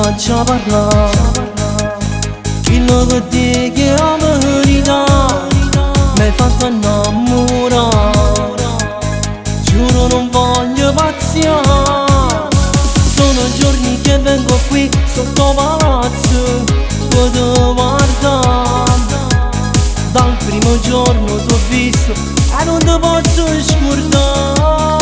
faccia parlare. Quello che ti chiama verità mi hai fatto innamorare. Giuro non voglio pazziare. Sono giorni che vengo qui sotto palazzo per te guardare. Dal primo giorno t'ho visto e non ti posso scordare.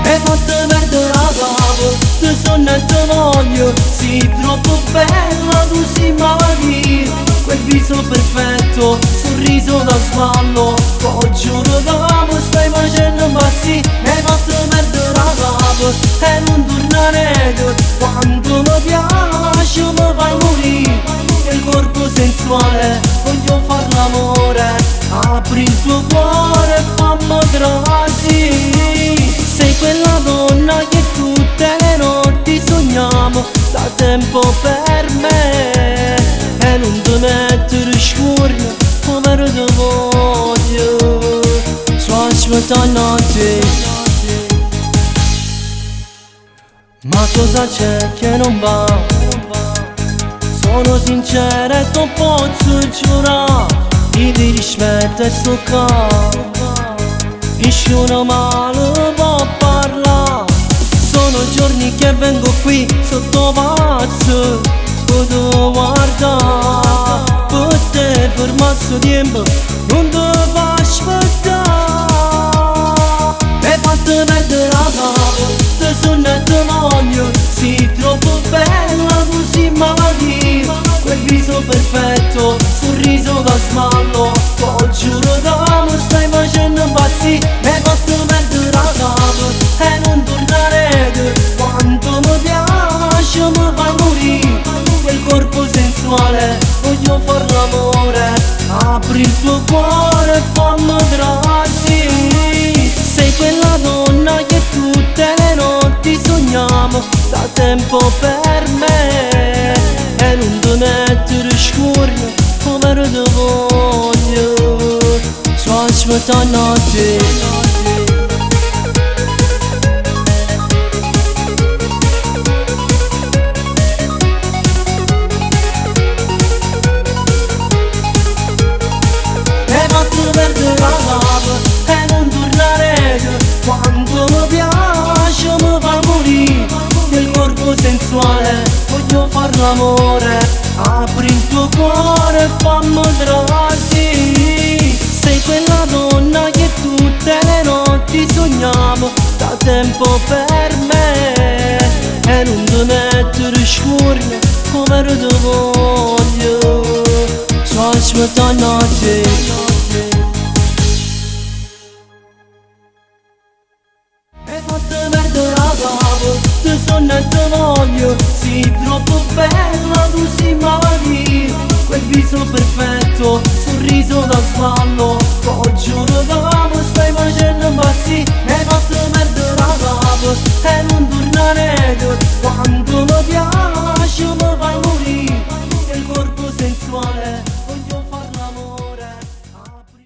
Hai fatto perdere la capo, ti sono e ti voglio. Sei troppo bella, tu sei malattia. Quel viso perfetto, sorriso da sballo. Oh, giuro d'amo, stai facendo impazzire. Hai fatto perdere la capo e non tornare tu. Quanto mi piace, mi fai morire. Il corpo sensuale, voglio far l'amore. Apri il tuo cuore e fammi trasì. Sei quella donna che tutte le notti sogniamo da tempo per me. E non ti mettere scorno come ti voglio. Sto aspettando te. Ma cosa c'è che non va? Sono sincera e non posso giurare. Ti rispetto e sto qua. Nessuno male può parlare. Sono giorni che vengo qui sotto palazzo per te guardare. Per te fermato tempo non ti fa aspettare. Hai fatto perdere la capo, ti sono e ti voglio. Sei troppo bella, tu sei malattia. Quel viso perfetto, sorriso da sballo. Oh, giuro d'amo, stai facendo impazzire. Hai fatto perdere la capo e non tornare tu. Quanto mi piace, mi fai morire. Quel corpo sensuale, voglio far l'amore. Apri il tuo cuore e fammi trasì. Sei quella donna che tutte le notti sogniamo da tempo per me. E non ti mettere scorno come ti voglio. Sto aspettando te. Perdere la capo e non tornare tu. Quanto mi piace, mi fa morire. Nel corpo sensuale voglio far l'amore. Apri il tuo cuore e fammi trasì. Sei quella donna che tutte le notti sogniamo da tempo per me. E non ti mettere scorno come ti voglio. Sto aspettando te. Hai fatto perdere la capo, ti sono e ti voglio. Sei troppo bella, tu sei malattia. Quel viso perfetto, sorriso da sballo. Oh, giuro d'amo, stai facendo impazzire. Hai fatto perdere la capo e non tornare tu.